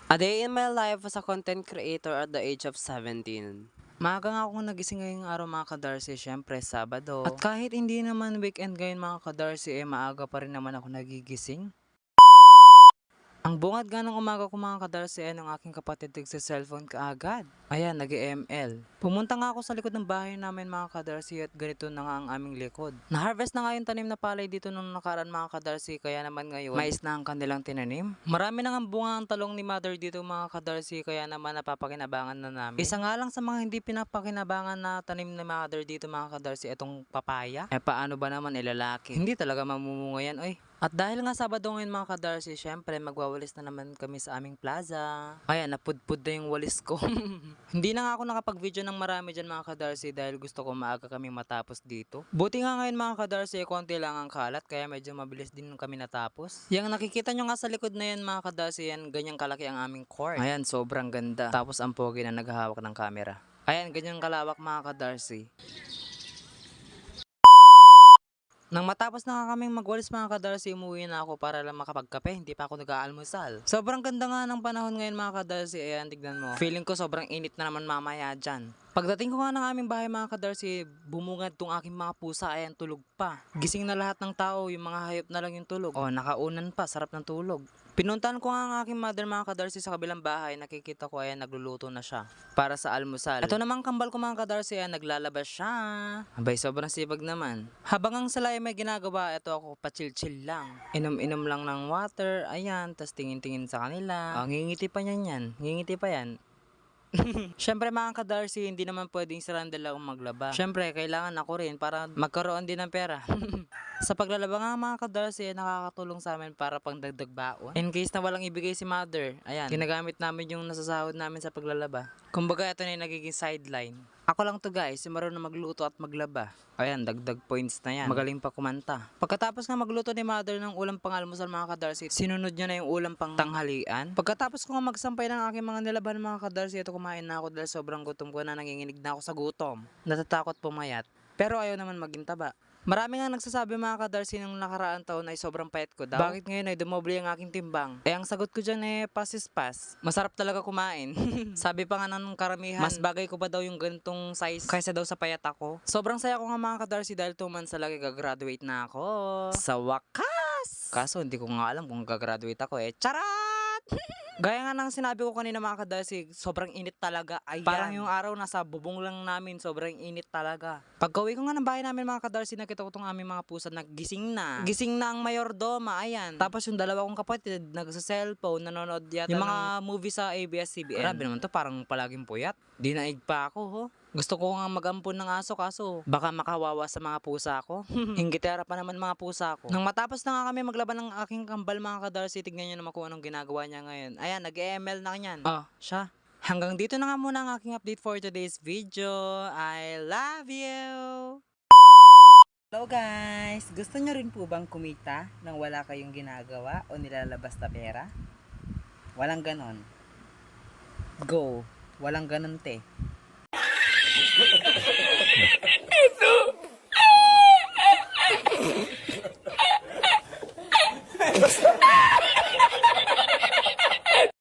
A day in my life as a content creator at the age of 17. Maaga nga akong nagising ngayong araw mga kadarsi, syempre Sabado. At kahit hindi naman weekend ngayon mga kadarsi, maaga pa rin naman ako nagigising. Ang bungad nga ng umaga ko mga kadarsi ay ng aking kapatid sa cellphone kaagad. Ayan, nag-ML. Pumunta nga ako sa likod ng bahay namin mga kadarsi at ganito na nga ang aming likod. Na-harvest na nga yung tanim na palay dito nung nakaraan mga kadarsi, kaya naman ngayon mais na ang kanilang tinanim. Marami na nga bunga ang talong ni mother dito mga kadarsi, kaya naman napapakinabangan na namin. Isa nga lang sa mga hindi pinapakinabangan na tanim ni mother dito mga kadarsi, itong papaya. Paano ba naman ilalaki? Hindi talaga mamumunga yan, oy. At dahil nga Sabado ngayon mga kadarsi, syempre magwawalis na naman kami sa aming plaza. Ayan, napudpud na yung walis ko. Hindi na nga ako nakapag-video ng marami dyan mga kadarsi dahil gusto ko maaga kami matapos dito. Buti nga ngayon mga kadarsi, konti lang ang kalat kaya medyo mabilis din kami natapos. Yang nakikita nyo nga sa likod na yan mga kadarsi, yan ganyang kalaki ang aming court. Ayan, sobrang ganda. Tapos ang pogi na naghahawak ng camera. Ayan, ganyang kalawak mga kadarsi. Nang matapos na nga kaming magwalis mga kadarsi, umuwi na ako para lang makapagkape, hindi pa ako nag-aalmusal. Sobrang ganda nga ng panahon ngayon mga kadarsi, ayan tignan mo. Feeling ko sobrang init na naman mamaya dyan. Pagdating ko nga ng aming bahay mga kadarsi, bumungad tong aking mga pusa, ayan tulog pa. Gising na lahat ng tao, yung mga hayop na lang yung tulog. Oh, nakaunan pa, sarap ng tulog. Pinuntahan ko nga ang aking mother mga kadarsi sa kabilang bahay, nakikita ko ayan nagluluto na siya para sa almusal. Ito namang kambal ko mga kadarsi, ayan naglalabas siya. Abay, sobrang sipag naman. Habang ang salay may ginagawa, ito ako pa-chill-chill lang. Inom-inom lang ng water, ayan, tas tingin-tingin sa kanila. Ngingiti pa niyan yan, ngingiti pa yan. Syempre mga kadarsi, hindi naman pwedeng sarandal akong maglaba. Syempre, kailangan ako rin para magkaroon din ng pera. Sa paglalaba nga mga kadarsi, nakakatulong sa amin para pangdagdag baon. In case na walang ibigay si mother, ayan, ginagamit namin yung nasasahod namin sa paglalaba. Kumbaga, ito na yung nagiging sideline. Ako lang to guys, yung marunong magluto at maglaba. Ayan, dagdag points na yan. Magaling pa kumanta. Pagkatapos nga magluto ni mother ng ulam pang almusal mga kadarsi, sinunod niya na yung ulam pang tanghalian. Pagkatapos ko nga magsampay ng aking mga nilaban mga kadarsi, ito kumain na ako dahil sobrang gutom ko na, nanginginig na ako sa gutom. Natatakot pumayat. Pero ayaw naman maging taba. Marami nga nagsasabi mga kadarsi ng nakaraan taon ay sobrang payat ko daw. Bakit ngayon ay dumoble ang aking timbang? Ang sagot ko dyan pasis pas. Masarap talaga kumain. Sabi pa nga ng karamihan, mas bagay ko pa daw yung ganitong size kaysa daw sa payat ako. Sobrang saya ko nga mga kadarsi dahil 2 months na lagi gagraduate na ako. Sa wakas! Kaso hindi ko nga alam kung gagraduate ako Charat! Gaya nga ng sinabi ko kanina mga kadarsi, sobrang init talaga. Ayan. Parang yung araw nasa bubong lang namin, sobrang init talaga. Pagka-uwi ko nga ng bahay namin mga kadarsi, nakita ko tong aming mga pusa nagising na. Gising na ang mayordoma, ayan. Tapos yung dalawa kong kapatid, nagsa-cellphone, nanonood yata yung mga movie sa ABS-CBN. Grabe naman to, parang palaging puyat. Dinaig pa ako ho. Gusto ko nga mag-ampon ng aso kaso baka makawawa sa mga pusa ko. Hinggitera pa naman mga pusa ko. Nang matapos na nga kami maglaban ng aking kambal mga kadarsi, tignan nyo naman kung anong ginagawa niya ngayon. Ayan, nag-ML na kanyan. Siya. Hanggang dito na nga muna ang aking update for today's video. I love you! Hello guys! Gusto nyo rin po bang kumita nang wala kayong ginagawa o nilalabas na pera? Walang ganon. Go! Walang ganon te. Ito!